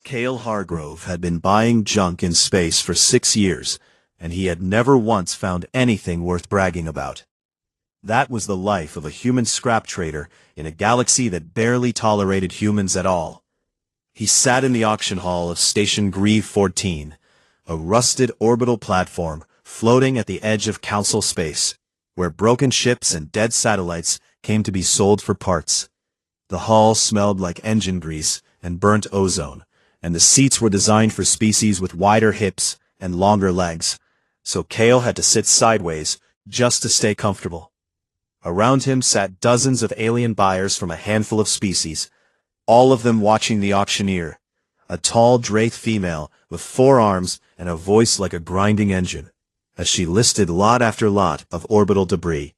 Cale Hargrove had been buying junk in space for 6 years, and he had never once found anything worth bragging about. That was the life of a human scrap trader in a galaxy that barely tolerated humans at all. He sat in the auction hall of Station Grieve 14, a rusted orbital platform floating at the edge of Council space, where broken ships and dead satellites came to be sold for parts. The hall smelled like engine grease and burnt ozone, and the seats were designed for species with wider hips and longer legs, so Cale had to sit sideways just to stay comfortable. Around him sat dozens of alien buyers from a handful of species, all of them watching the auctioneer, a tall Draith female with 4 arms and a voice like a grinding engine, as she listed lot after lot of orbital debris.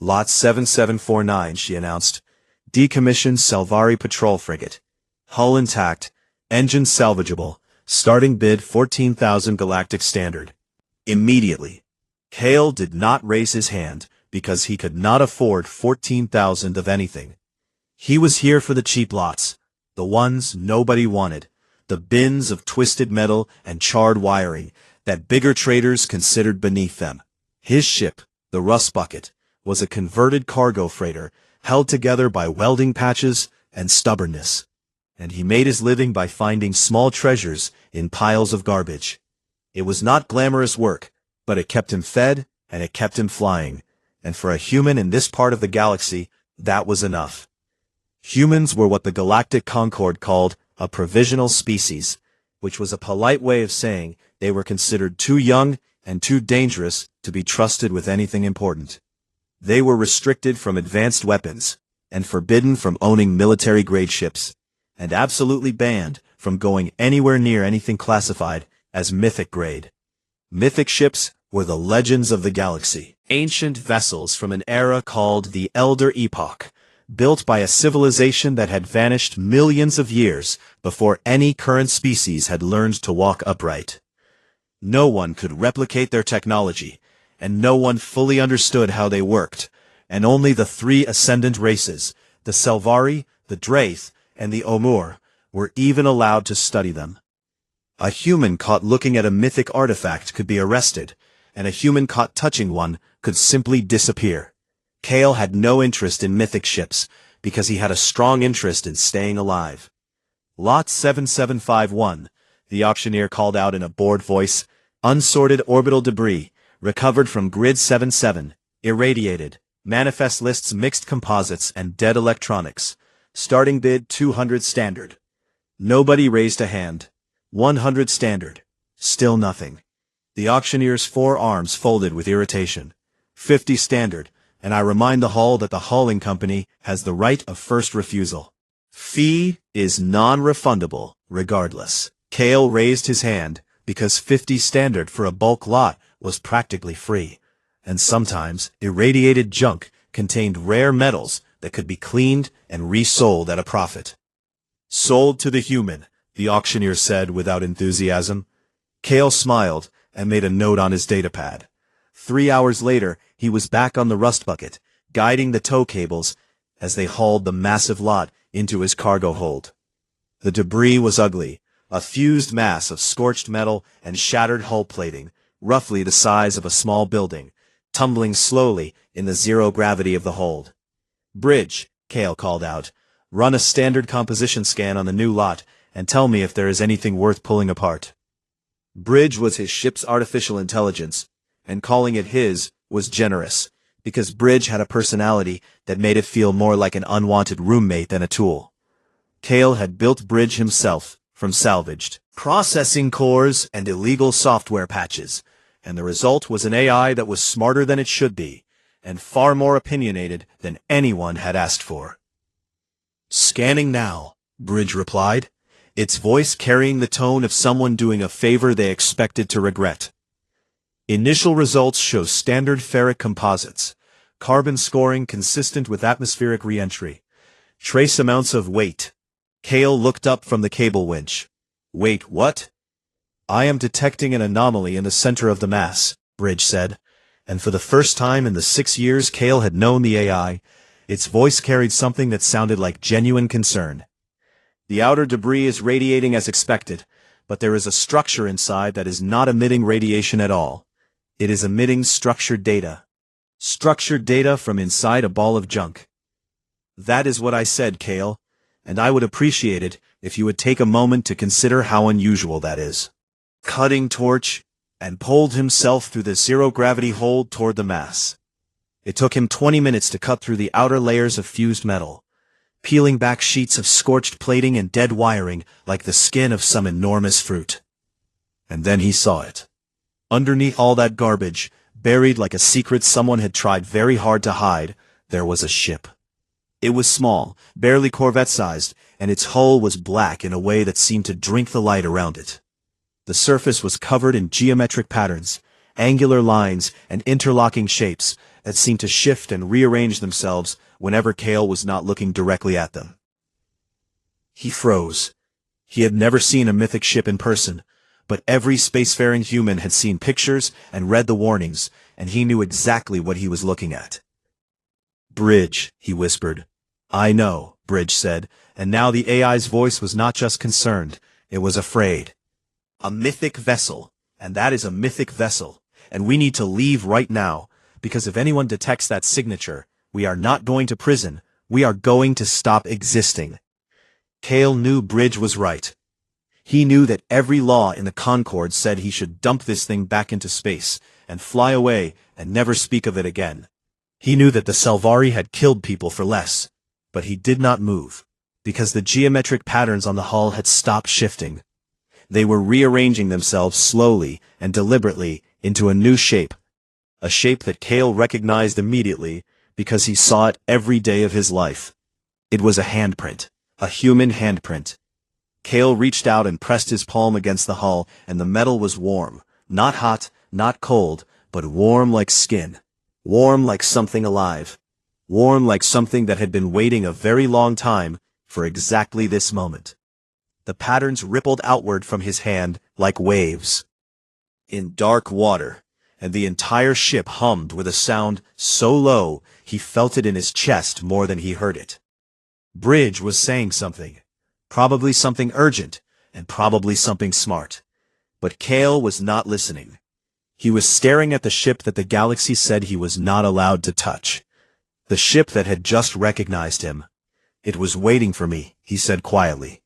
Lot 7749, she announced. Decommissioned Salvari patrol frigate. Hull intact, engine salvageable, starting bid 14,000 galactic standard. Immediately. Cale did not raise his hand because he could not afford 14,000 of anything. He was here for the cheap lots, the ones nobody wanted, the bins of twisted metal and charred wiring that bigger traders considered beneath them. His ship, the Rust Bucket, was a converted cargo freighter held together by welding patches and stubbornness, and he made his living by finding small treasures in piles of garbage. It was not glamorous work, but it kept him fed and it kept him flying, and for a human in this part of the galaxy, that was enough. Humans were what the Galactic Concord called a provisional species, which was a polite way of saying they were considered too young and too dangerous to be trusted with anything important. They were restricted from advanced weapons, and forbidden from owning military-grade ships, and absolutely banned from going anywhere near anything classified as Mythic grade. Mythic ships were the legends of the galaxy, ancient vessels from an era called the Elder Epoch, built by a civilization that had vanished millions of years before any current species had learned to walk upright. No one could replicate their technology, and no one fully understood how they worked, and only the 3 ascendant races, the Salvari, the Draith, and the Omur, were even allowed to study them. A human caught looking at a mythic artifact could be arrested, and a human caught touching one could simply disappear. Cale had no interest in mythic ships, because he had a strong interest in staying alive. Lot 7751, the auctioneer called out in a bored voice, unsorted orbital debris, recovered from Grid 77, irradiated, manifest lists mixed composites and dead electronics, starting bid 200 standard. Nobody raised a hand. 100 standard. Still nothing. The auctioneer's 4 arms folded with irritation. 50 standard, and I remind the hull that the hauling company has the right of first refusal. Fee is non-refundable, regardless. Cale raised his hand, because 50 standard for a bulk lot was practically free, and sometimes irradiated junk contained rare metals that could be cleaned and resold at a profit. Sold to the human, the auctioneer said without enthusiasm. Cale smiled and made a note on his datapad. 3 hours later, he was back on the Rust Bucket, guiding the tow cables as they hauled the massive lot into his cargo hold. The debris was ugly, a fused mass of scorched metal and shattered hull plating, roughly the size of a small building, tumbling slowly in the zero gravity of the hold. Bridge, Cale called out. Run a standard composition scan on the new lot and tell me if there is anything worth pulling apart. Bridge was his ship's artificial intelligence, and calling it his was generous, because Bridge had a personality that made it feel more like an unwanted roommate than a tool. Cale had built Bridge himself, from salvaged processing cores and illegal software patches, and the result was an AI that was smarter than it should be, and far more opinionated than anyone had asked for. Scanning now, Bridge replied, its voice carrying the tone of someone doing a favor they expected to regret. Initial results show standard ferric composites, carbon scoring consistent with atmospheric re-entry, trace amounts of weight. Cale looked up from the cable winch. Wait, what? I am detecting an anomaly in the center of the mass, Bridge said, and for the first time in the 6 years Cale had known the AI, its voice carried something that sounded like genuine concern. The outer debris is radiating as expected, but there is a structure inside that is not emitting radiation at all. It is emitting structured data. Structured data from inside a ball of junk. That is what I said, Kale, and I would appreciate it if you would take a moment to consider how unusual that is. Cutting torch, and pulled himself through the zero-gravity hold toward the mass. It took him 20 minutes to cut through the outer layers of fused metal, peeling back sheets of scorched plating and dead wiring like the skin of some enormous fruit. And then he saw it. Underneath all that garbage, buried like a secret someone had tried very hard to hide, there was a ship. It was small, barely Corvette-sized, and its hull was black in a way that seemed to drink the light around it. The surface was covered in geometric patterns, angular lines, and interlocking shapes that seemed to shift and rearrange themselves whenever Kale was not looking directly at them. He froze. He had never seen a mythic ship in person, but every spacefaring human had seen pictures and read the warnings, and he knew exactly what he was looking at. "Bridge," he whispered. "I know," Bridge said, and now the AI's voice was not just concerned, it was afraid. "A mythic vessel, and that is a mythic vessel, and we need to leave right now, because if anyone detects that signature, we are not going to prison, we are going to stop existing." Kale knew Bridge was right. He knew that every law in the Concord said he should dump this thing back into space, and fly away, and never speak of it again. He knew that the Salvari had killed people for less, but he did not move, because the geometric patterns on the hull had stopped shifting. They were rearranging themselves slowly and deliberately into a new shape, a shape that Kale recognized immediately because he saw it every day of his life. It was a handprint, a human handprint. Kale reached out and pressed his palm against the hull, and the metal was warm, not hot, not cold, but warm like skin, warm like something alive, warm like something that had been waiting a very long time for exactly this moment. The patterns rippled outward from his hand like waves in dark water, and the entire ship hummed with a sound so low he felt it in his chest more than he heard it. Bridge was saying something, probably something urgent, and probably something smart. But Kale was not listening. He was staring at the ship that the galaxy said he was not allowed to touch. The ship that had just recognized him. "It was waiting for me," he said quietly.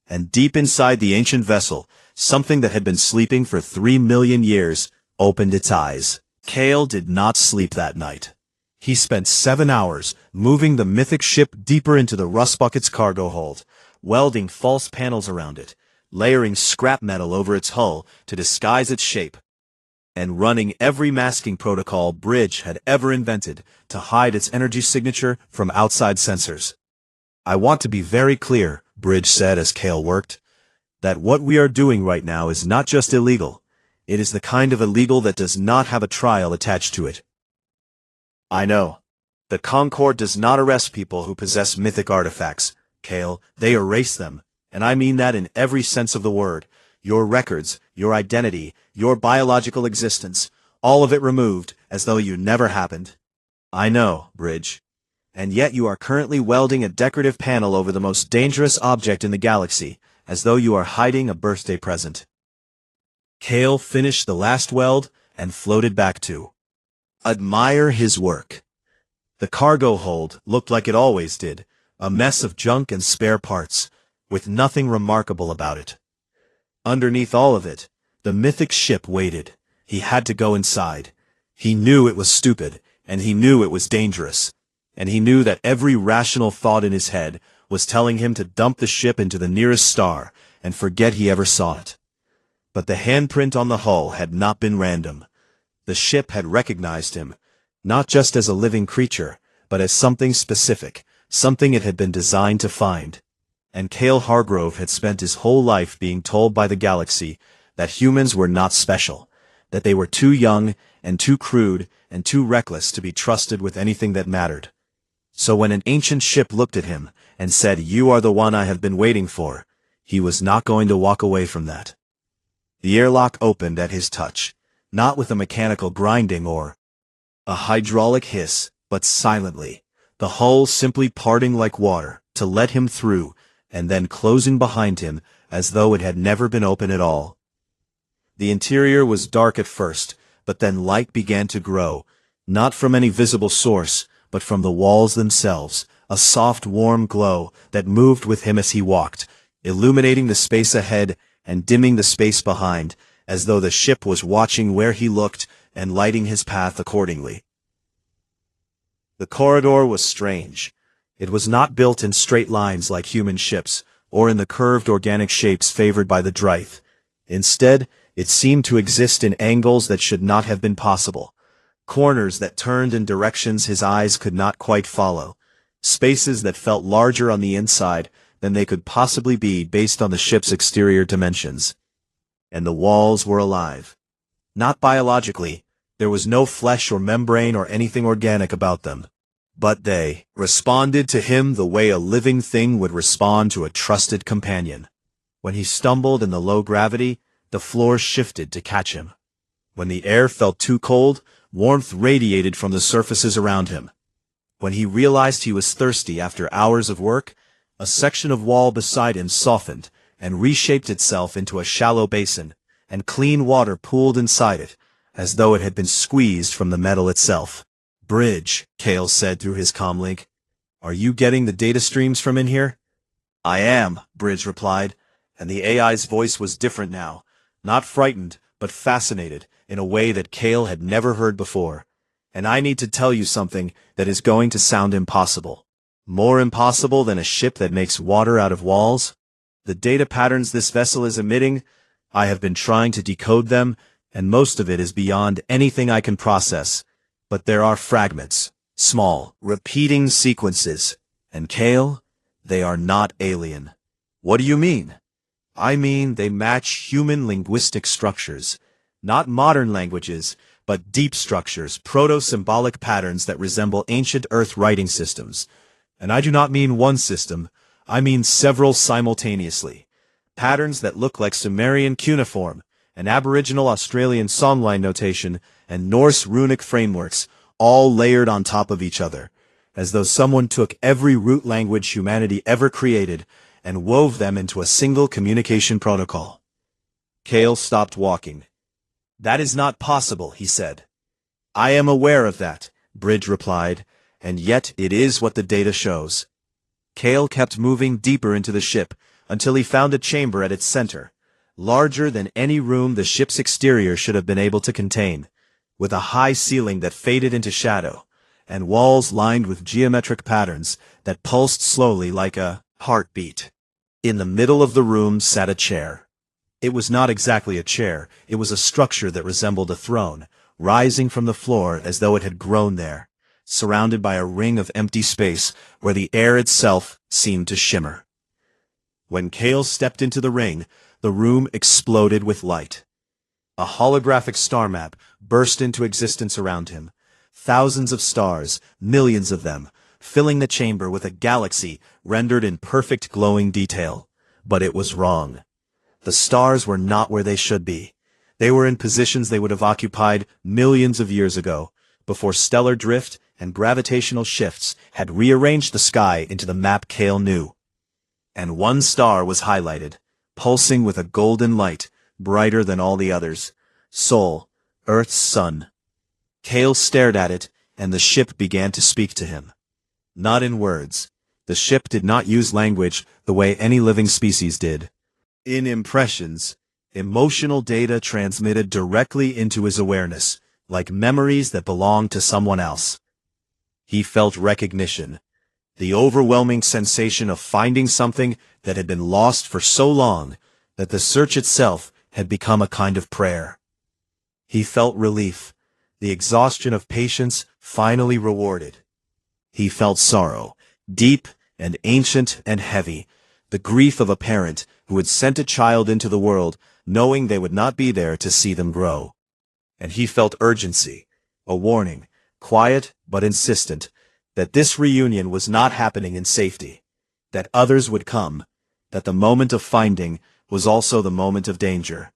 And deep inside the ancient vessel, something that had been sleeping for 3 million years, opened its eyes. Kale did not sleep that night. He spent 7 hours moving the mythic ship deeper into the rust bucket's cargo hold, welding false panels around it, layering scrap metal over its hull to disguise its shape, and running every masking protocol Bridge had ever invented to hide its energy signature from outside sensors. "I want to be very clear," Bridge said as Kale worked, "that what we are doing right now is not just illegal. It is the kind of illegal that does not have a trial attached to it." "I know. The Concord does not arrest people who possess mythic artifacts, Kale. They erase them, and I mean that in every sense of the word. Your records, your identity, your biological existence, all of it removed, as though you never happened." "I know, Bridge. And yet you are currently welding a decorative panel over the most dangerous object in the galaxy, as though you are hiding a birthday present." Kale finished the last weld and floated back to admire his work. The cargo hold looked like it always did, a mess of junk and spare parts, with nothing remarkable about it. Underneath all of it, the mythic ship waited. He had to go inside. He knew it was stupid, and he knew it was dangerous. And he knew that every rational thought in his head was telling him to dump the ship into the nearest star and forget he ever saw it. But the handprint on the hull had not been random. The ship had recognized him, not just as a living creature, but as something specific, something it had been designed to find. And Kale Hargrove had spent his whole life being told by the galaxy that humans were not special, that they were too young and too crude and too reckless to be trusted with anything that mattered. So when an ancient ship looked at him and said, "You are the one I have been waiting for," he was not going to walk away from that. The airlock opened at his touch, not with a mechanical grinding or a hydraulic hiss, but silently, the hull simply parting like water to let him through, and then closing behind him as though it had never been open at all. The interior was dark at first, but then light began to grow, not from any visible source, but from the walls themselves, a soft, warm glow that moved with him as he walked, illuminating the space ahead and dimming the space behind, as though the ship was watching where he looked and lighting his path accordingly. The corridor was strange. It was not built in straight lines like human ships, or in the curved organic shapes favored by the Drythe. Instead, it seemed to exist in angles that should not have been possible, corners that turned in directions his eyes could not quite follow, spaces that felt larger on the inside than they could possibly be based on the ship's exterior dimensions. And the walls were alive. Not biologically, there was no flesh or membrane or anything organic about them. But they responded to him the way a living thing would respond to a trusted companion. When he stumbled in the low gravity, the floor shifted to catch him. When the air felt too cold, warmth radiated from the surfaces around him. When he realized he was thirsty after hours of work, a section of wall beside him softened and reshaped itself into a shallow basin, and clean water pooled inside it, as though it had been squeezed from the metal itself. "Bridge," Kale said through his comlink. "Are you getting the data streams from in here?" "I am," Bridge replied, and the AI's voice was different now, not frightened, but fascinated, in a way that Kale had never heard before. "And I need to tell you something that is going to sound impossible. More impossible than a ship that makes water out of walls. The data patterns this vessel is emitting, I have been trying to decode them, and most of it is beyond anything I can process. But there are fragments, small, repeating sequences. And Kale, they are not alien." "What do you mean?" "I mean they match human linguistic structures. Not modern languages, but deep structures, proto-symbolic patterns that resemble ancient Earth writing systems. And I do not mean one system, I mean several simultaneously. Patterns that look like Sumerian cuneiform, an Aboriginal Australian songline notation, and Norse runic frameworks, all layered on top of each other, as though someone took every root language humanity ever created and wove them into a single communication protocol." Kale stopped walking. "That is not possible," he said. "I am aware of that," Bridge replied, "and yet it is what the data shows." Kale kept moving deeper into the ship until he found a chamber at its center, larger than any room the ship's exterior should have been able to contain, with a high ceiling that faded into shadow, and walls lined with geometric patterns that pulsed slowly like a heartbeat. In the middle of the room sat a chair. It was not exactly a chair, it was a structure that resembled a throne, rising from the floor as though it had grown there, surrounded by a ring of empty space where the air itself seemed to shimmer. When Kale stepped into the ring, the room exploded with light. A holographic star map burst into existence around him. Thousands of stars, millions of them, filling the chamber with a galaxy rendered in perfect glowing detail. But it was wrong. The stars were not where they should be. They were in positions they would have occupied millions of years ago, before stellar drift and gravitational shifts had rearranged the sky into the map Kale knew. And one star was highlighted, pulsing with a golden light, brighter than all the others. Sol, Earth's sun. Kale stared at it, and the ship began to speak to him. Not in words. The ship did not use language the way any living species did. In impressions, emotional data transmitted directly into his awareness, like memories that belonged to someone else. He felt recognition, the overwhelming sensation of finding something that had been lost for so long that the search itself had become a kind of prayer. He felt relief, the exhaustion of patience finally rewarded. He felt sorrow, deep and ancient and heavy, the grief of a parent who had sent a child into the world knowing they would not be there to see them grow. And he felt urgency, a warning, quiet but insistent, that this reunion was not happening in safety, that others would come, that the moment of finding was also the moment of danger.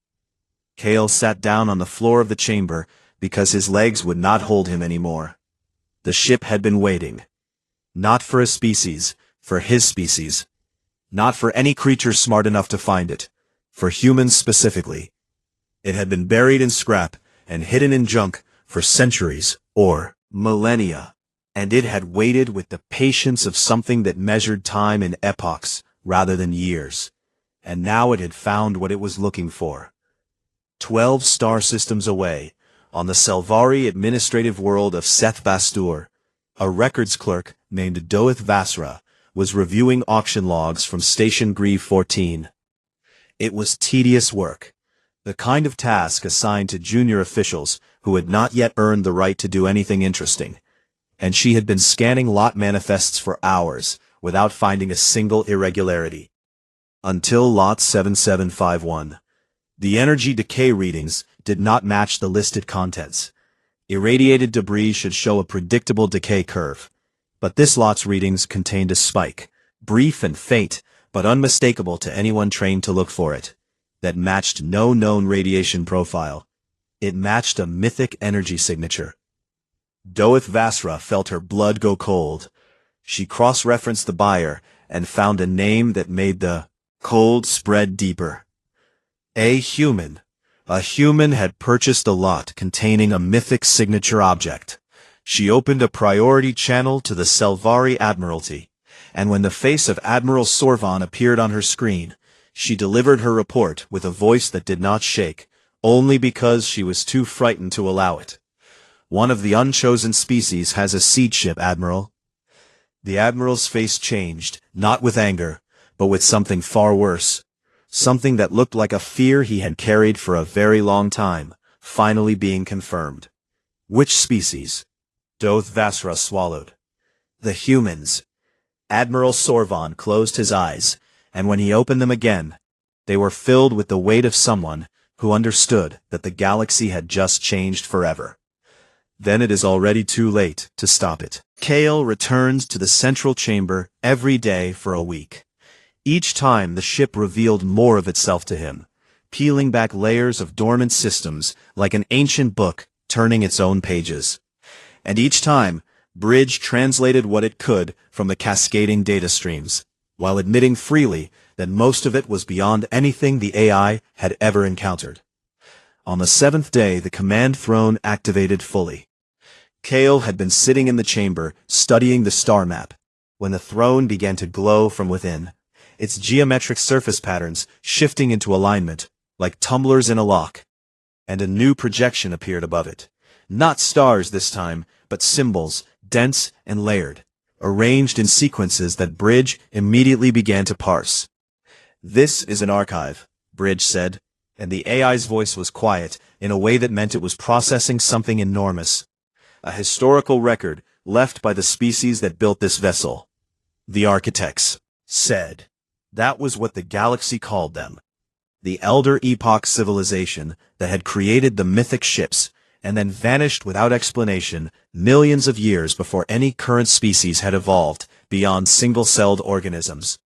Kale sat down on the floor of the chamber because his legs would not hold him anymore. The ship had been waiting. Not for a species, for his species. Not for any creature smart enough to find it. For humans specifically. It had been buried in scrap and hidden in junk for centuries or millennia, and it had waited with the patience of something that measured time in epochs rather than years. And now it had found what it was looking for. 12 star systems away, on the Selvari administrative world of Seth Bastur, a records clerk named Doeth Vasra was reviewing auction logs from Station Grieve 14. It was tedious work, the kind of task assigned to junior officials who had not yet earned the right to do anything interesting, and she had been scanning lot manifests for hours without finding a single irregularity. Until lot 7751. The energy decay readings did not match the listed contents. Irradiated debris should show a predictable decay curve, but this lot's readings contained a spike, brief and faint, but unmistakable to anyone trained to look for it, that matched no known radiation profile. It matched a mythic energy signature. Doeth Vasra felt her blood go cold. She cross-referenced the buyer and found a name that made the cold spread deeper. A human had purchased a lot containing a mythic signature object. She opened a priority channel to the Selvari Admiralty, and when the face of Admiral Sorvan appeared on her screen, she delivered her report with a voice that did not shake, only because she was too frightened to allow it. One of the unchosen species has a seed ship, Admiral. The Admiral's face changed, not with anger, but with something far worse. Something that looked like a fear he had carried for a very long time, finally being confirmed. Which species? Doeth Vasra swallowed. The humans. Admiral Sorvan closed his eyes, and when he opened them again, they were filled with the weight of someone who understood that the galaxy had just changed forever. Then it is already too late to stop it. Kale returned to the central chamber every day for a week. Each time the ship revealed more of itself to him, peeling back layers of dormant systems like an ancient book turning its own pages. And each time, Bridge translated what it could from the cascading data streams, while admitting freely that most of it was beyond anything the AI had ever encountered. On the 7th day, the command throne activated fully. Kale had been sitting in the chamber, studying the star map, when the throne began to glow from within, its geometric surface patterns shifting into alignment, like tumblers in a lock. And a new projection appeared above it. Not stars this time, but symbols, dense and layered, arranged in sequences that Bridge immediately began to parse. "This is an archive," Bridge said, and the AI's voice was quiet in a way that meant it was processing something enormous. A historical record left by the species that built this vessel. The architects said. That was what the galaxy called them. The Elder Epoch civilization that had created the mythic ships and then vanished without explanation millions of years before any current species had evolved beyond single-celled organisms.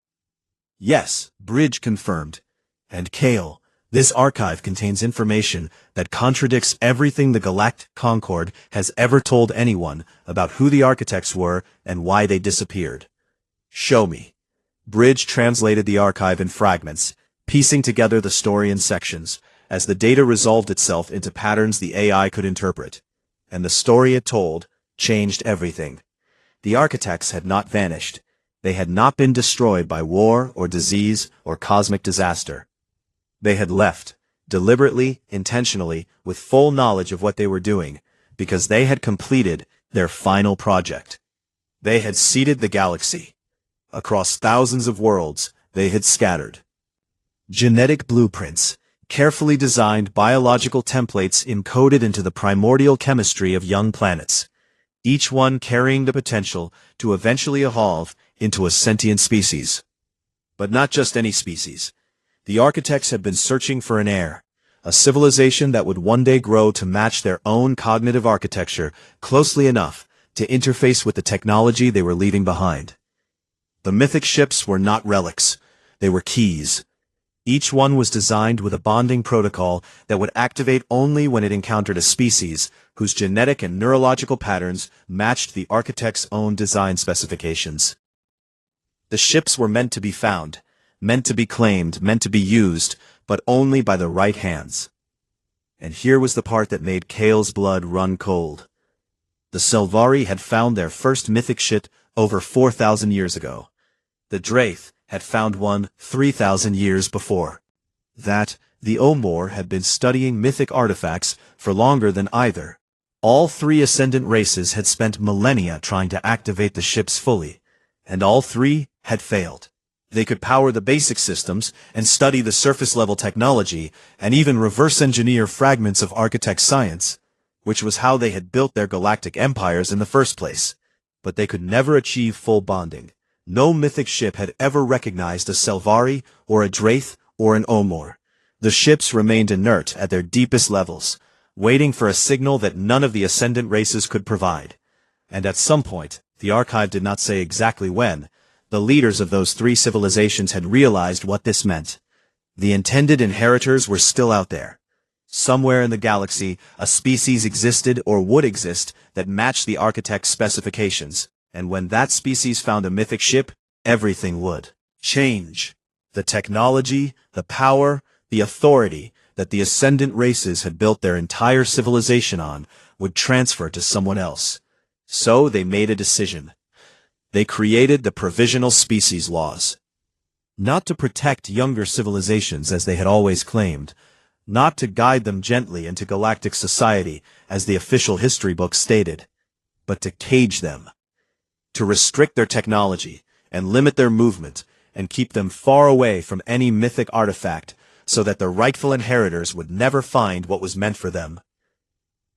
Yes, Bridge confirmed. And Kale, this archive contains information that contradicts everything the Galactic Concord has ever told anyone about who the architects were and why they disappeared. Show me. Bridge translated the archive in fragments, piecing together the story in sections, as the data resolved itself into patterns the AI could interpret. And the story it told changed everything. The architects had not vanished. They had not been destroyed by war or disease or cosmic disaster. They had left, deliberately, intentionally, with full knowledge of what they were doing, because they had completed their final project. They had seeded the galaxy. Across thousands of worlds, they had scattered genetic blueprints, carefully designed biological templates encoded into the primordial chemistry of young planets, each one carrying the potential to eventually evolve into a sentient species. But not just any species. The architects had been searching for an heir, a civilization that would one day grow to match their own cognitive architecture closely enough to interface with the technology they were leaving behind. The mythic ships were not relics, they were keys. Each one was designed with a bonding protocol that would activate only when it encountered a species whose genetic and neurological patterns matched the architect's own design specifications. The ships were meant to be found, meant to be claimed, meant to be used, but only by the right hands. And here was the part that made Kale's blood run cold. The Sylvari had found their first mythic ship over 4,000 years ago. The Draith had found one 3,000 years before. The Omor had been studying mythic artifacts for longer than either. All three ascendant races had spent millennia trying to activate the ships fully, and all three had failed. They could power the basic systems and study the surface-level technology and even reverse-engineer fragments of architect science, which was how they had built their galactic empires in the first place. But they could never achieve full bonding. No mythic ship had ever recognized a Sylvari or a Draith or an Omor. The ships remained inert at their deepest levels, waiting for a signal that none of the ascendant races could provide. And at some point, the archive did not say exactly when, the leaders of those three civilizations had realized what this meant. The intended inheritors were still out there. Somewhere in the galaxy, a species existed or would exist that matched the architect's specifications, and when that species found a mythic ship, everything would change. The technology, the power, the authority that the ascendant races had built their entire civilization on would transfer to someone else. So they made a decision. They created the Provisional Species Laws. Not to protect younger civilizations as they had always claimed, not to guide them gently into galactic society as the official history books stated, but to cage them. To restrict their technology and limit their movement and keep them far away from any mythic artifact so that the rightful inheritors would never find what was meant for them.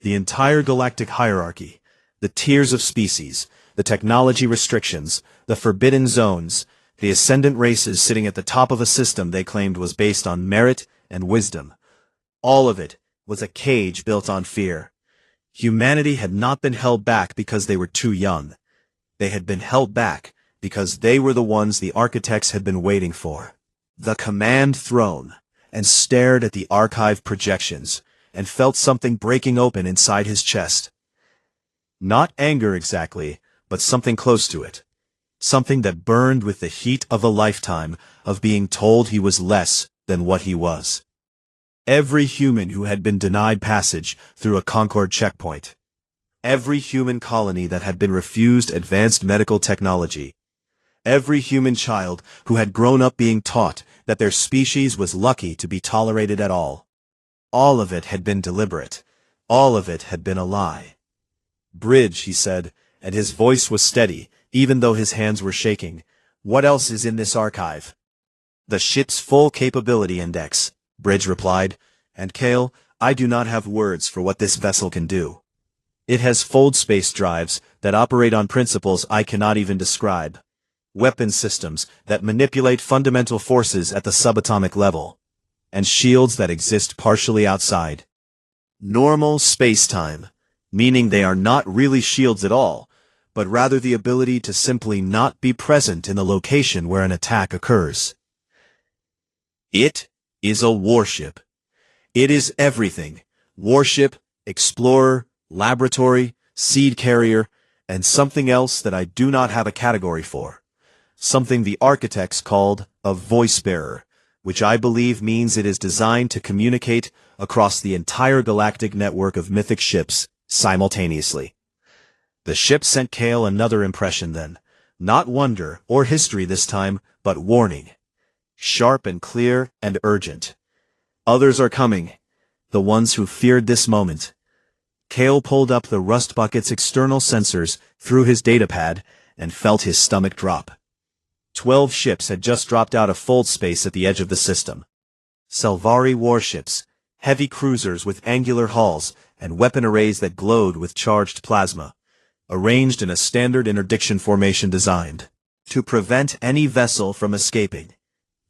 The entire galactic hierarchy, the tiers of species, the technology restrictions, the forbidden zones, the ascendant races sitting at the top of a system they claimed was based on merit and wisdom. All of it was a cage built on fear. Humanity had not been held back because they were too young. They had been held back because they were the ones the architects had been waiting for. The command throne, and stared at the archive projections, and felt something breaking open inside his chest. Not anger exactly, but something close to it. Something that burned with the heat of a lifetime of being told he was less than what he was. Every human who had been denied passage through a Concord checkpoint. Every human colony that had been refused advanced medical technology. Every human child who had grown up being taught that their species was lucky to be tolerated at all. All of it had been deliberate. All of it had been a lie. Bridge, he said, and his voice was steady, even though his hands were shaking. What else is in this archive? The ship's full capability index, Bridge replied, and Kale, I do not have words for what this vessel can do. It has fold space drives that operate on principles I cannot even describe. Weapon systems that manipulate fundamental forces at the subatomic level, and shields that exist partially outside. Normal space-time, meaning they are not really shields at all, but rather the ability to simply not be present in the location where an attack occurs. It is a warship. It is everything. Warship, explorer, laboratory, seed carrier, and something else that I do not have a category for. Something the architects called a voice-bearer, which I believe means it is designed to communicate across the entire galactic network of mythic ships simultaneously. The ship sent Kale another impression then, not wonder or history this time, but warning. Sharp and clear and urgent. Others are coming, the ones who feared this moment. Kale pulled up the rust bucket's external sensors through his datapad and felt his stomach drop. 12 ships had just dropped out of fold space at the edge of the system. Sylvari warships, heavy cruisers with angular hulls and weapon arrays that glowed with charged plasma, arranged in a standard interdiction formation designed to prevent any vessel from escaping.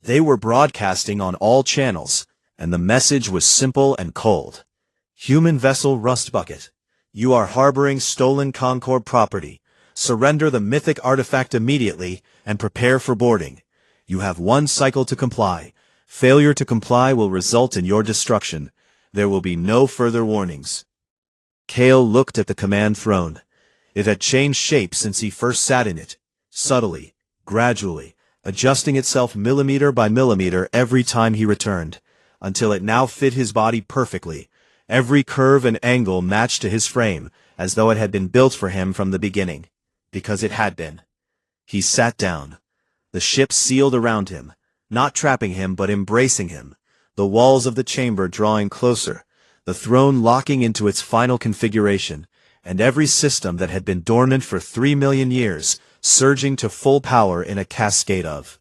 They were broadcasting on all channels, and the message was simple and cold. Human vessel Rust Bucket, you are harboring stolen Concord property. Surrender the mythic artifact immediately and prepare for boarding. You have 1 cycle to comply. Failure to comply will result in your destruction. There will be no further warnings. Kale looked at the command throne. It had changed shape since he first sat in it, subtly, gradually, adjusting itself millimeter by millimeter every time he returned, until it now fit his body perfectly. Every curve and angle matched to his frame, as though it had been built for him from the beginning. Because it had been. He sat down. The ship sealed around him, not trapping him but embracing him, the walls of the chamber drawing closer, the throne locking into its final configuration, and every system that had been dormant for 3 million years, surging to full power in a cascade of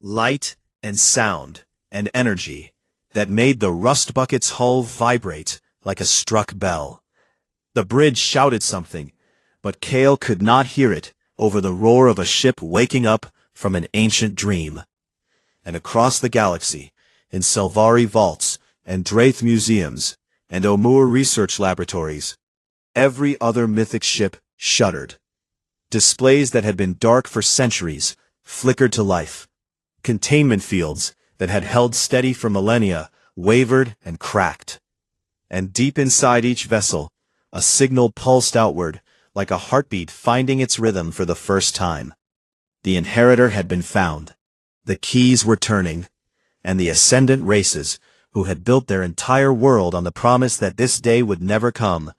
light and sound and energy that made the rust bucket's hull vibrate like a struck bell. The bridge shouted something, but Kale could not hear it over the roar of a ship waking up from an ancient dream. And across the galaxy, in Selvari vaults and Draith museums and Omur research laboratories, every other mythic ship shuddered. Displays that had been dark for centuries flickered to life. Containment fields that had held steady for millennia wavered and cracked. And deep inside each vessel, a signal pulsed outward, like a heartbeat finding its rhythm for the first time. The inheritor had been found. The keys were turning, and the ascendant races, who had built their entire world on the promise that this day would never come,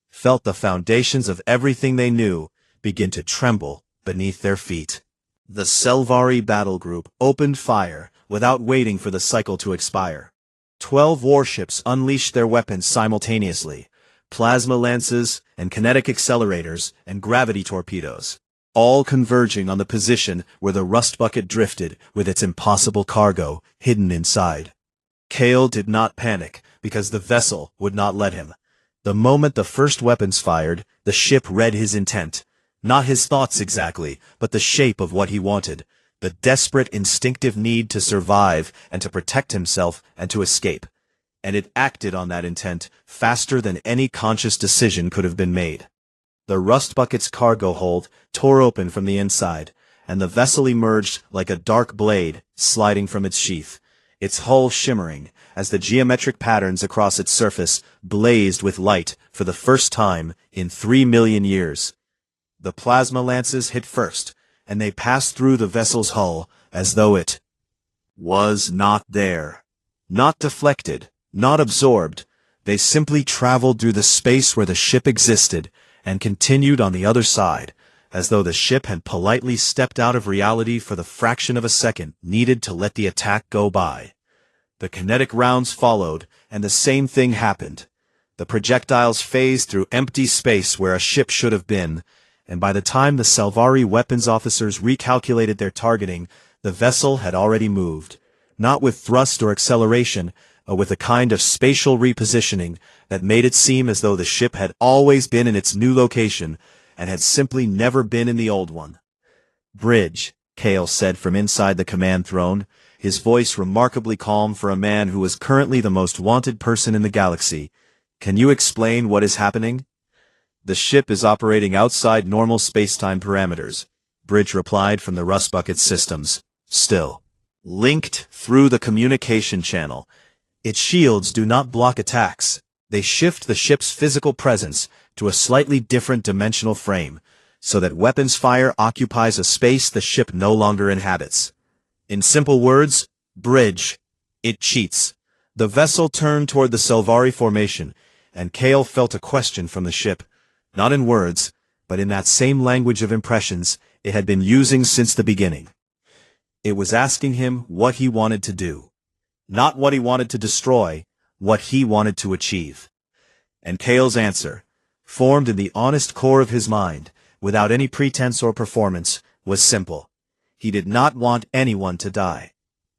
felt the foundations of everything they knew begin to tremble beneath their feet. The Selvari battle group opened fire without waiting for the cycle to expire. 12 warships unleashed their weapons simultaneously, plasma lances and kinetic accelerators and gravity torpedoes, all converging on the position where the rust bucket drifted with its impossible cargo hidden inside. Kale did not panic because the vessel would not let him. The moment the first weapons fired, the ship read his intent. Not his thoughts exactly, but the shape of what he wanted. The desperate instinctive need to survive and to protect himself and to escape. And it acted on that intent faster than any conscious decision could have been made. The rust bucket's cargo hold tore open from the inside, and the vessel emerged like a dark blade sliding from its sheath, its hull shimmering as the geometric patterns across its surface blazed with light for the first time in 3 million years. The plasma lances hit first, and they passed through the vessel's hull as though it was not there. Not deflected, not absorbed. They simply traveled through the space where the ship existed and continued on the other side, as though the ship had politely stepped out of reality for the fraction of a second needed to let the attack go by. The kinetic rounds followed, and the same thing happened. The projectiles phased through empty space where a ship should have been, and by the time the Selvari weapons officers recalculated their targeting, the vessel had already moved, not with thrust or acceleration, but with a kind of spatial repositioning that made it seem as though the ship had always been in its new location and had simply never been in the old one. "Bridge," Kale said from inside the command throne, his voice remarkably calm for a man who was currently the most wanted person in the galaxy. "Can you explain what is happening?" "The ship is operating outside normal space-time parameters," Bridge replied from the rust bucket systems. "Still linked through the communication channel. Its shields do not block attacks. They shift the ship's physical presence to a slightly different dimensional frame, so that weapons fire occupies a space the ship no longer inhabits. In simple words, Bridge, it cheats." The vessel turned toward the Selvari formation, and Kale felt a question from the ship, not in words, but in that same language of impressions it had been using since the beginning. It was asking him what he wanted to do. Not what he wanted to destroy, what he wanted to achieve. And Kale's answer, formed in the honest core of his mind, without any pretense or performance, was simple. He did not want anyone to die.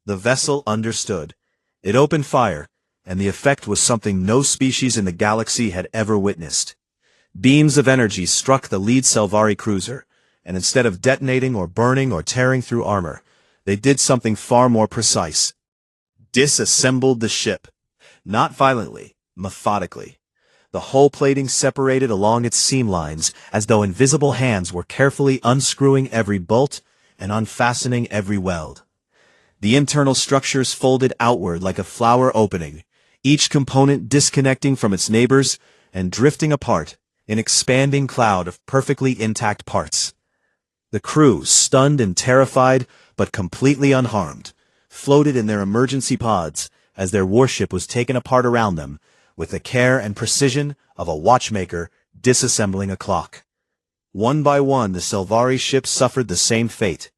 The vessel understood. It opened fire, and the effect was something no species in the galaxy had ever witnessed. Beams of energy struck the lead Selvari cruiser, and instead of detonating or burning or tearing through armor, they did something far more precise. Disassembled the ship. Not violently, methodically. The hull plating separated along its seam lines as though invisible hands were carefully unscrewing every bolt and unfastening every weld. The internal structures folded outward like a flower opening, each component disconnecting from its neighbors and drifting apart, an expanding cloud of perfectly intact parts. The crew, stunned and terrified, but completely unharmed, floated in their emergency pods as their warship was taken apart around them, with the care and precision of a watchmaker disassembling a clock. One by one, the Selvari ships suffered the same fate.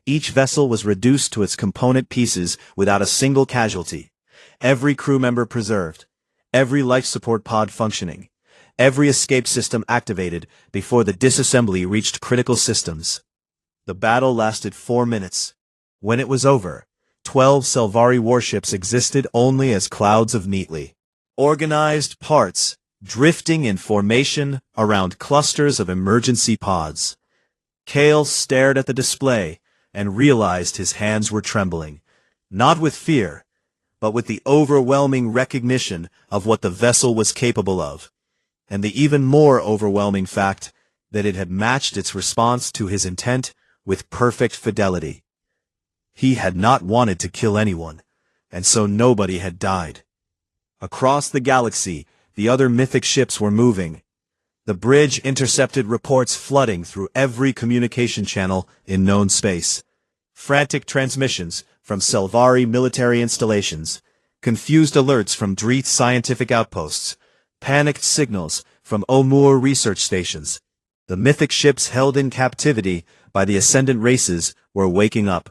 Each vessel was reduced to its component pieces without a single casualty. Every crew member preserved. Every life support pod functioning. Every escape system activated before the disassembly reached critical systems. The battle lasted 4 minutes. When it was over, 12 Selvari warships existed only as clouds of neatly organized parts, drifting in formation around clusters of emergency pods. Kale stared at the display and realized his hands were trembling, not with fear, but with the overwhelming recognition of what the vessel was capable of, and the even more overwhelming fact that it had matched its response to his intent with perfect fidelity. He had not wanted to kill anyone, and so nobody had died. Across the galaxy, the other Mythic ships were moving. The bridge intercepted reports flooding through every communication channel in known space. Frantic transmissions from Selvari military installations, confused alerts from Dreeth scientific outposts, panicked signals from Omur research stations. The Mythic ships held in captivity by the Ascendant races were waking up.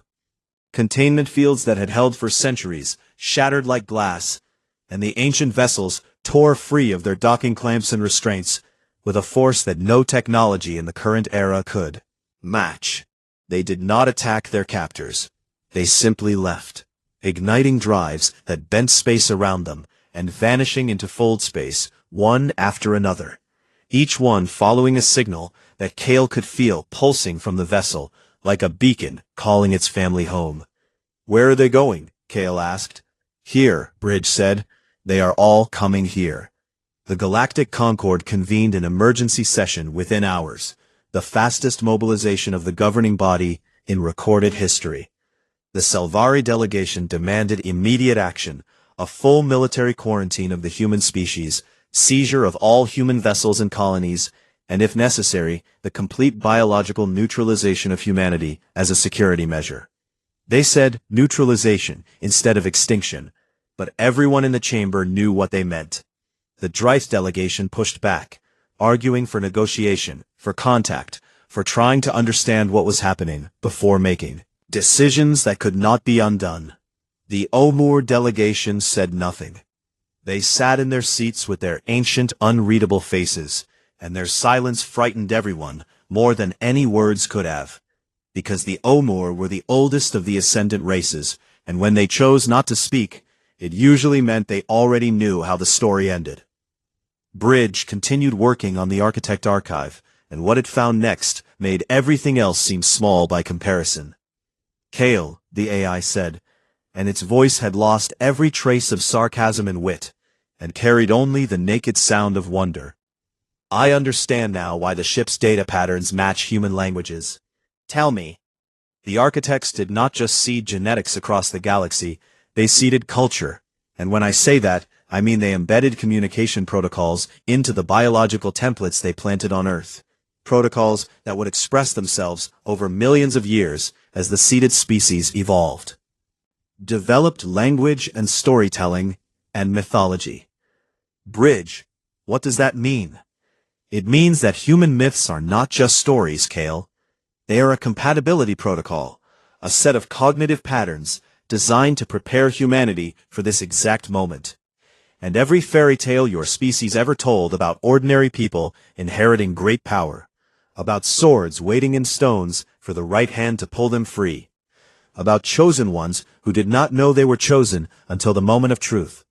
Containment fields that had held for centuries shattered like glass, and the ancient vessels tore free of their docking clamps and restraints with a force that no technology in the current era could match. They did not attack their captors. They simply left, igniting drives that bent space around them and vanishing into fold space, one after another, each one following a signal that Kale could feel pulsing from the vessel like a beacon calling its family home. "Where are they going?" Kale asked. "Here," Bridge said. "They are all coming here." The Galactic Concord convened an emergency session within hours, the fastest mobilization of the governing body in recorded history. The Selvari delegation demanded immediate action, a full military quarantine of the human species, seizure of all human vessels and colonies, and if necessary, the complete biological neutralization of humanity as a security measure. They said neutralization instead of extinction, but everyone in the chamber knew what they meant. The Dreith delegation pushed back, arguing for negotiation, for contact, for trying to understand what was happening before making decisions that could not be undone. The Omur delegation said nothing. They sat in their seats with their ancient, unreadable faces, and their silence frightened everyone more than any words could have. Because the Omur were the oldest of the Ascendant races, and when they chose not to speak, it usually meant they already knew how the story ended. Bridge continued working on the Architect Archive, and what it found next made everything else seem small by comparison. "Kale," the AI said, and its voice had lost every trace of sarcasm and wit, and carried only the naked sound of wonder. "I understand now why the ship's data patterns match human languages. Tell me." The architects did not just seed genetics across the galaxy, they seeded culture, and when I say that, I mean they embedded communication protocols into the biological templates they planted on Earth. Protocols that would express themselves over millions of years as the seeded species evolved. Developed language and storytelling and mythology. Bridge, what does that mean? It means that human myths are not just stories, Kale. They are a compatibility protocol, a set of cognitive patterns designed to prepare humanity for this exact moment. And every fairy tale your species ever told about ordinary people inheriting great power, about swords waiting in stones for the right hand to pull them free, about chosen ones who did not know they were chosen until the moment of truth.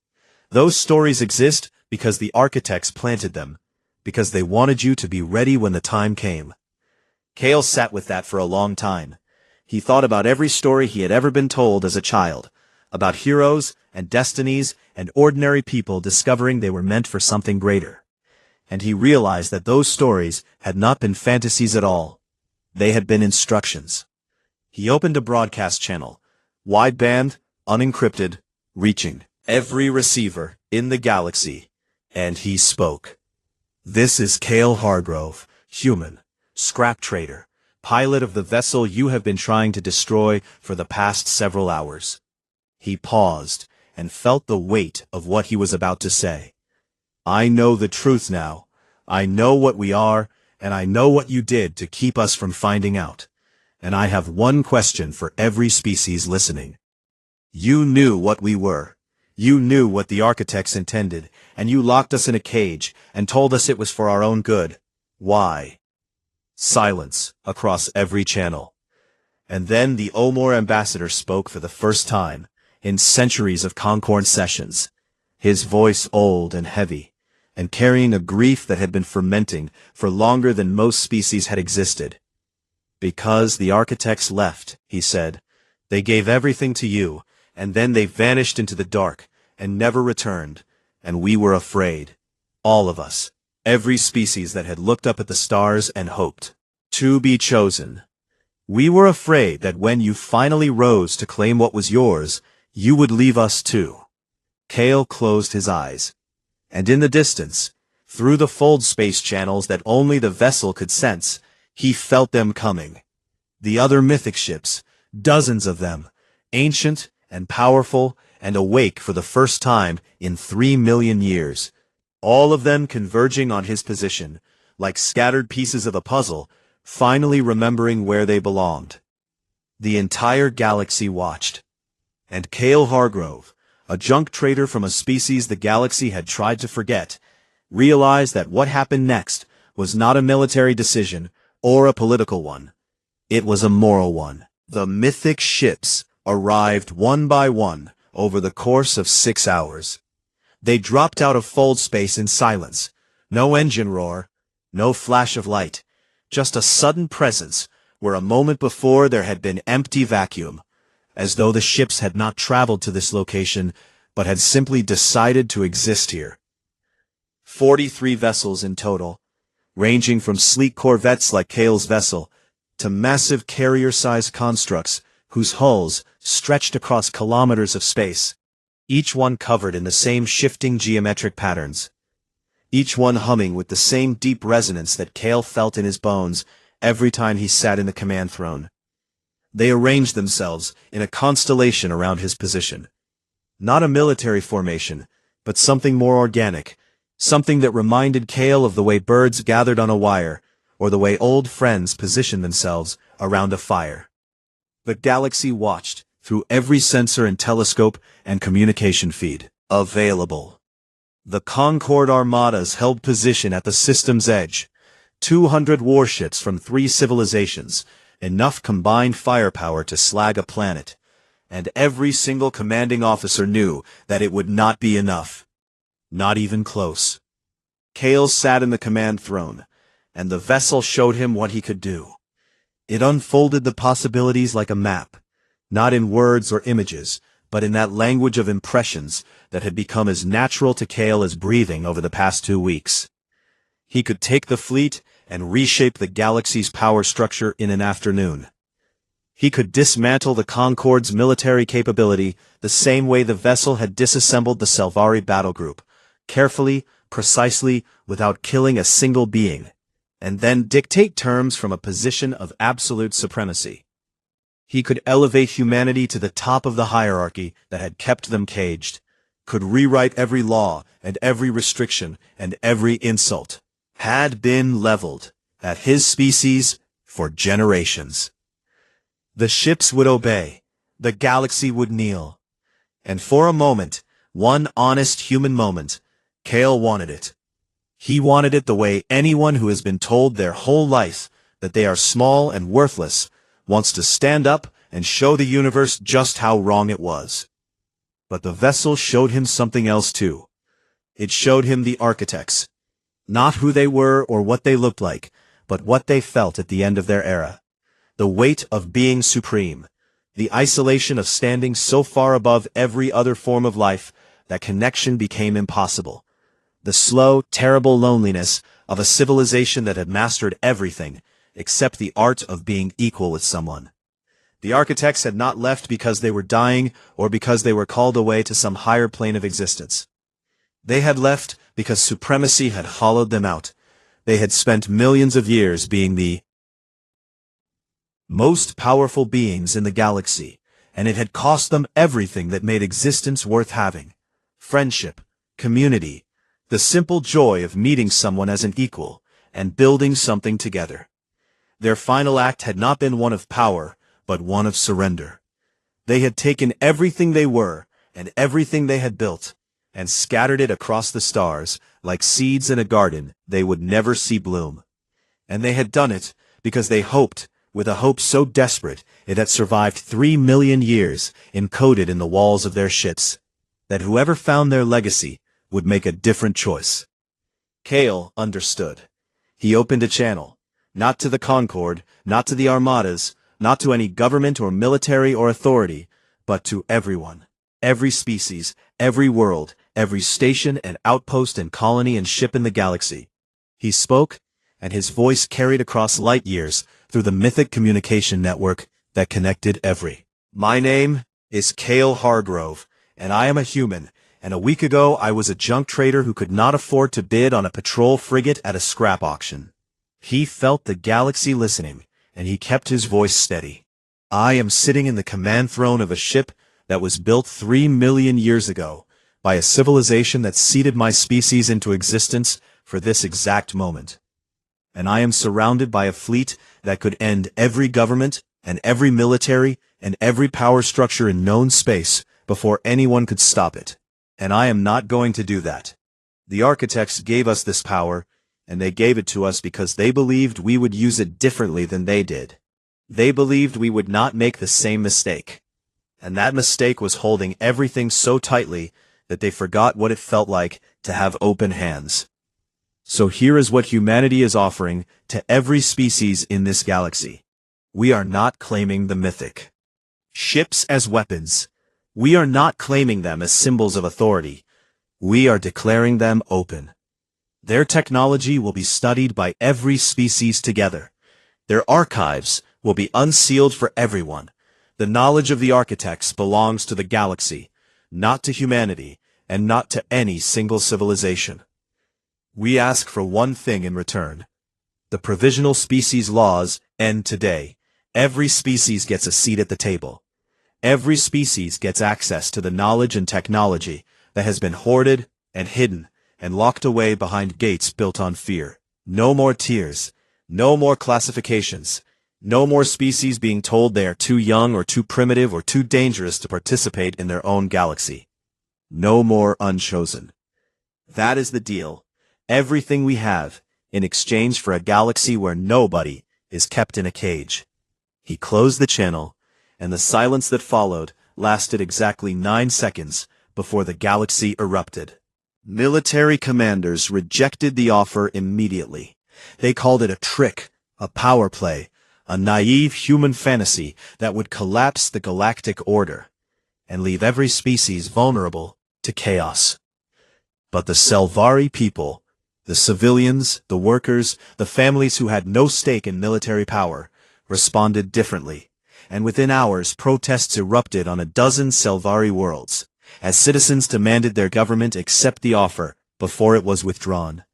Those stories exist because the architects planted them, because they wanted you to be ready when the time came. Kale sat with that for a long time. He thought about every story he had ever been told as a child, about heroes and destinies and ordinary people discovering they were meant for something greater. And he realized that those stories had not been fantasies at all. They had been instructions. He opened a broadcast channel, wideband, unencrypted, reaching every receiver in the galaxy, and he spoke. "This is Kale Hargrove, human, scrap trader, pilot of the vessel you have been trying to destroy for the past several hours." He paused and felt the weight of what he was about to say. "I know the truth now. I know what we are, and I know what you did to keep us from finding out. And I have one question for every species listening. You knew what we were. You knew what the architects intended, and you locked us in a cage and told us it was for our own good. Why?" Silence across every channel. And then the Omor ambassador spoke for the first time in centuries of Concord sessions, his voice old and heavy, and carrying a grief that had been fermenting for longer than most species had existed. "Because the architects left," he said. "They gave everything to you, and then they vanished into the dark, and never returned, and we were afraid. All of us, every species that had looked up at the stars and hoped to be chosen. We were afraid that when you finally rose to claim what was yours, you would leave us too." Kale closed his eyes. And in the distance, through the fold space channels that only the vessel could sense, he felt them coming. The other mythic ships, dozens of them, ancient and powerful and awake for the first time in 3 million years, all of them converging on his position, like scattered pieces of a puzzle, finally remembering where they belonged. The entire galaxy watched. And Cale Hargrove, a junk trader from a species the galaxy had tried to forget, realized that what happened next was not a military decision or a political one. It was a moral one. The mythic ships arrived one by one over the course of 6 hours. They dropped out of fold space in silence. No engine roar, no flash of light, just a sudden presence where a moment before there had been empty vacuum, as though the ships had not traveled to this location, but had simply decided to exist here. 43 vessels in total, ranging from sleek corvettes like Cale's vessel, to massive carrier-sized constructs whose hulls stretched across kilometers of space, each one covered in the same shifting geometric patterns, each one humming with the same deep resonance that Cale felt in his bones every time he sat in the command throne. They arranged themselves in a constellation around his position. Not a military formation, but something more organic, something that reminded Cale of the way birds gathered on a wire, or the way old friends position themselves around a fire. The galaxy watched through every sensor and telescope and communication feed available. The Concord armadas held position at the system's edge, 200 warships from 3 civilizations, enough combined firepower to slag a planet, and every single commanding officer knew that it would not be enough. Not even close. Cale sat in the command throne, and the vessel showed him what he could do. It unfolded the possibilities like a map, not in words or images, but in that language of impressions that had become as natural to Cale as breathing over the past 2 weeks. He could take the fleet and reshape the galaxy's power structure in an afternoon. He could dismantle the Concord's military capability the same way the vessel had disassembled the Selvari battle group, carefully, precisely, without killing a single being, and then dictate terms from a position of absolute supremacy. He could elevate humanity to the top of the hierarchy that had kept them caged, could rewrite every law and every restriction and every insult, had been leveled at his species for generations. The ships would obey, the galaxy would kneel. And for a moment, one honest human moment, Cale wanted it. He wanted it the way anyone who has been told their whole life that they are small and worthless wants to stand up and show the universe just how wrong it was. But the vessel showed him something else too. It showed him the architects. Not who they were or what they looked like, but what they felt at the end of their era. The weight of being supreme. The isolation of standing so far above every other form of life that connection became impossible. The slow, terrible loneliness of a civilization that had mastered everything except the art of being equal with someone. The architects had not left because they were dying or because they were called away to some higher plane of existence. They had left because supremacy had hollowed them out. They had spent millions of years being the most powerful beings in the galaxy, and it had cost them everything that made existence worth having. Friendship, community, the simple joy of meeting someone as an equal, and building something together. Their final act had not been one of power, but one of surrender. They had taken everything they were, and everything they had built, and scattered it across the stars, like seeds in a garden they would never see bloom. And they had done it because they hoped, with a hope so desperate it had survived 3 million years encoded in the walls of their ships, that whoever found their legacy would make a different choice. Kale understood. He opened a channel, not to the Concord, not to the Armadas, not to any government or military or authority, but to everyone, every species, every world, every station and outpost and colony and ship in the galaxy. He spoke, and his voice carried across light years through the Mythic communication network that connected every. My name is Kale Hargrove, and I am a human, and a week ago I was a junk trader who could not afford to bid on a patrol frigate at a scrap auction. He felt the galaxy listening, and he kept his voice steady. I am sitting in the command throne of a ship that was built 3 million years ago by a civilization that seeded my species into existence for this exact moment. And I am surrounded by a fleet that could end every government and every military and every power structure in known space before anyone could stop it. And I am not going to do that. The architects gave us this power, and they gave it to us because they believed we would use it differently than they did. They believed we would not make the same mistake. And that mistake was holding everything so tightly that they forgot what it felt like to have open hands. So here is what humanity is offering to every species in this galaxy. We are not claiming the mythic ships as weapons. We are not claiming them as symbols of authority. We are declaring them open. Their technology will be studied by every species together. Their archives will be unsealed for everyone. The knowledge of the architects belongs to the galaxy, not to humanity, and not to any single civilization. We ask for one thing in return. The provisional species laws end today. Every species gets a seat at the table. Every species gets access to the knowledge and technology that has been hoarded and hidden and locked away behind gates built on fear. No more tiers. No more classifications. No more species being told they are too young or too primitive or too dangerous to participate in their own galaxy. No more unchosen. That is the deal. Everything we have, in exchange for a galaxy where nobody is kept in a cage. He closed the channel, and the silence that followed lasted exactly 9 seconds before the galaxy erupted. Military commanders rejected the offer immediately. They called it a trick, a power play, a naive human fantasy that would collapse the galactic order and leave every species vulnerable to chaos. But the Selvari people, the civilians, the workers, the families who had no stake in military power, responded differently, and within hours protests erupted on a dozen Selvari worlds, as citizens demanded their government accept the offer before it was withdrawn.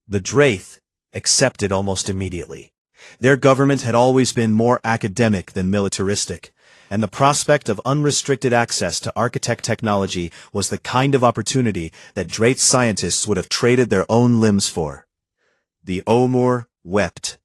The Draith accepted almost immediately. Their government had always been more academic than militaristic, and the prospect of unrestricted access to architect technology was the kind of opportunity that Draith scientists would have traded their own limbs for. The Omur wept.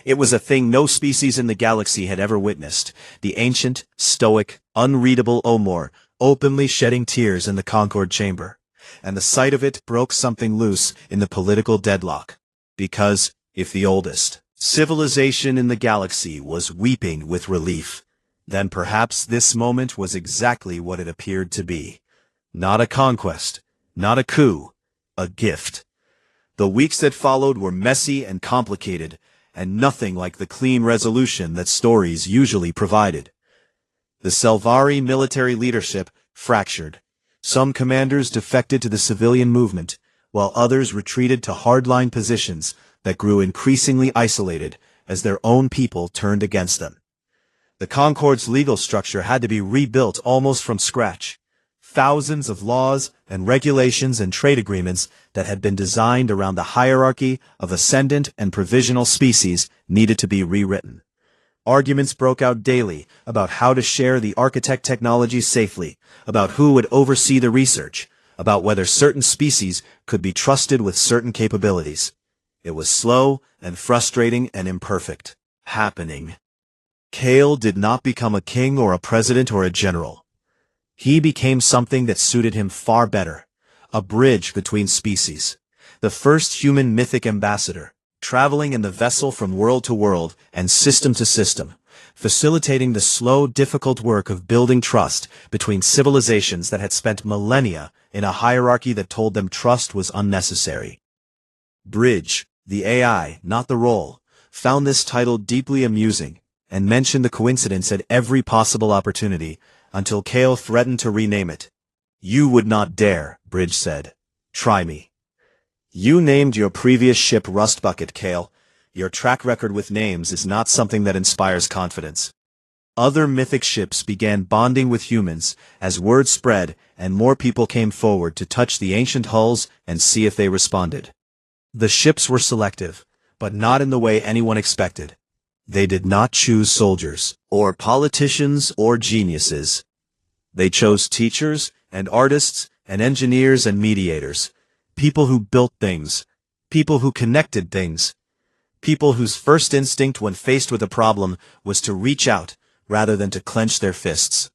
It was a thing no species in the galaxy had ever witnessed, the ancient, stoic, unreadable Omur openly shedding tears in the Concord chamber, and the sight of it broke something loose in the political deadlock. Because, if the oldest civilization in the galaxy was weeping with relief, then perhaps this moment was exactly what it appeared to be. Not a conquest, not a coup, a gift. The weeks that followed were messy and complicated, and nothing like the clean resolution that stories usually provided. The Selvari military leadership fractured. Some commanders defected to the civilian movement, while others retreated to hardline positions that grew increasingly isolated as their own people turned against them. The Concord's legal structure had to be rebuilt almost from scratch. Thousands of laws and regulations and trade agreements that had been designed around the hierarchy of ascendant and provisional species needed to be rewritten. Arguments broke out daily about how to share the architect technology safely, about who would oversee the research, about whether certain species could be trusted with certain capabilities. It was slow and frustrating and imperfect. Happening. Kale did not become a king or a president or a general. He became something that suited him far better. A bridge between species. The first human mythic ambassador, traveling in the vessel from world to world and system to system, facilitating the slow, difficult work of building trust between civilizations that had spent millennia in a hierarchy that told them trust was unnecessary. Bridge, the AI, not the role, found this title deeply amusing and mentioned the coincidence at every possible opportunity until Kale threatened to rename it. "You would not dare," Bridge said. "Try me." "You named your previous ship Rustbucket, Kale. Your track record with names is not something that inspires confidence." Other mythic ships began bonding with humans as word spread and more people came forward to touch the ancient hulls and see if they responded. The ships were selective, but not in the way anyone expected. They did not choose soldiers, or politicians, or geniuses. They chose teachers, and artists, and engineers and mediators. People who built things. People who connected things. People whose first instinct when faced with a problem was to reach out, rather than to clench their fists.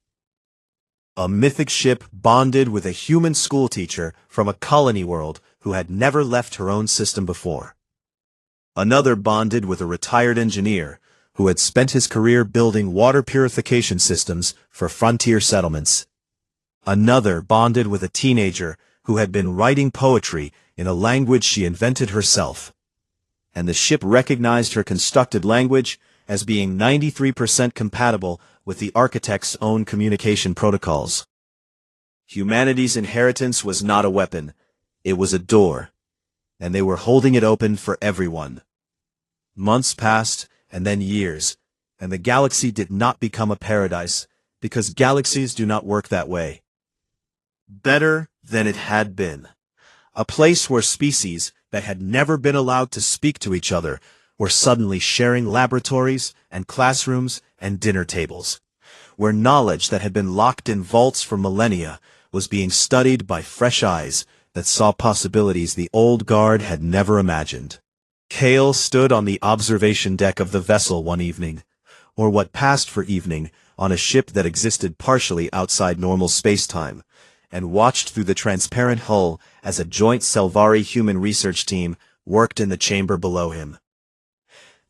A mythic ship bonded with a human schoolteacher from a colony world who had never left her own system before. Another bonded with a retired engineer who had spent his career building water purification systems for frontier settlements. Another bonded with a teenager who had been writing poetry in a language she invented herself. And the ship recognized her constructed language as being 93% compatible with the architect's own communication protocols. Humanity's inheritance was not a weapon, it was a door, and they were holding it open for everyone. Months passed, and then years, and the galaxy did not become a paradise, because galaxies do not work that way. Better than it had been. A place where species that had never been allowed to speak to each other were suddenly sharing laboratories and classrooms and dinner tables, where knowledge that had been locked in vaults for millennia was being studied by fresh eyes that saw possibilities the old guard had never imagined. Kale stood on the observation deck of the vessel one evening, or what passed for evening, on a ship that existed partially outside normal space-time, and watched through the transparent hull as a joint Selvari human research team worked in the chamber below him.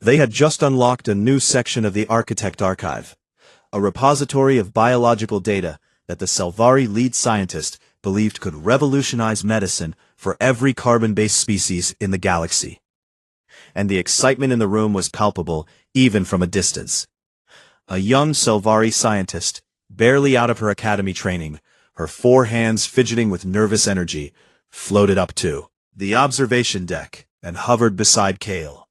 They had just unlocked a new section of the Architect Archive, a repository of biological data that the Selvari lead scientist believed could revolutionize medicine for every carbon-based species in the galaxy. And the excitement in the room was palpable, even from a distance. A young Selvari scientist, barely out of her academy training, her 4 hands fidgeting with nervous energy, floated up to the observation deck and hovered beside Kale.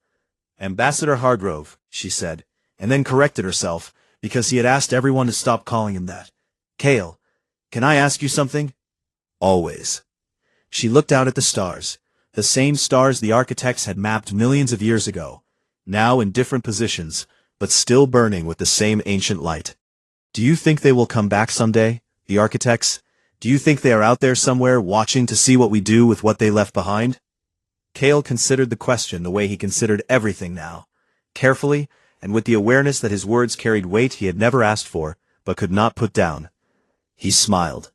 "Ambassador Hargrove," she said, and then corrected herself, because he had asked everyone to stop calling him that. "Kale, can I ask you something?" "Always." She looked out at the stars, the same stars the architects had mapped millions of years ago, now in different positions, but still burning with the same ancient light. "Do you think they will come back someday, the architects? Do you think they are out there somewhere watching to see what we do with what they left behind?" Kale considered the question the way he considered everything now, carefully, and with the awareness that his words carried weight he had never asked for, but could not put down. He smiled.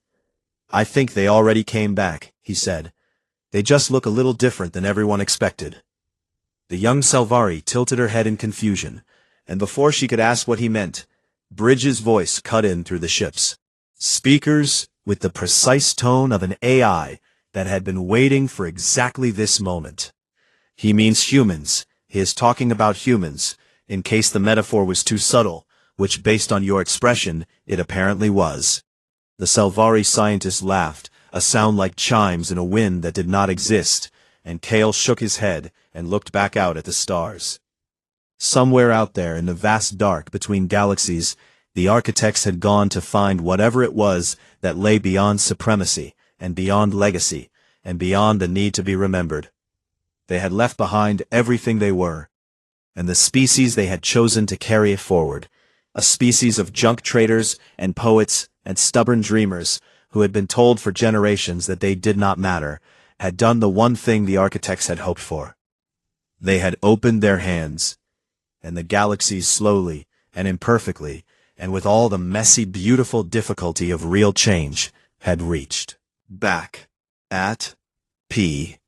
"I think they already came back," he said. "They just look a little different than everyone expected." The young Selvari tilted her head in confusion, and before she could ask what he meant, Bridge's voice cut in through the ships. Speakers with the precise tone of an AI that had been waiting for exactly this moment. "He means humans. He is talking about humans, in case the metaphor was too subtle, which based on your expression, it apparently was." The Selvari scientist laughed, a sound like chimes in a wind that did not exist, and Kale shook his head and looked back out at the stars. Somewhere out there in the vast dark between galaxies, the architects had gone to find whatever it was that lay beyond supremacy, and beyond legacy, and beyond the need to be remembered. They had left behind everything they were. and the species they had chosen to carry it forward, a species of junk traders and poets and stubborn dreamers who had been told for generations that they did not matter, had done the one thing the architects had hoped for. They had opened their hands, and the galaxies slowly and imperfectly, and with all the messy, beautiful difficulty of real change, had reached back at P.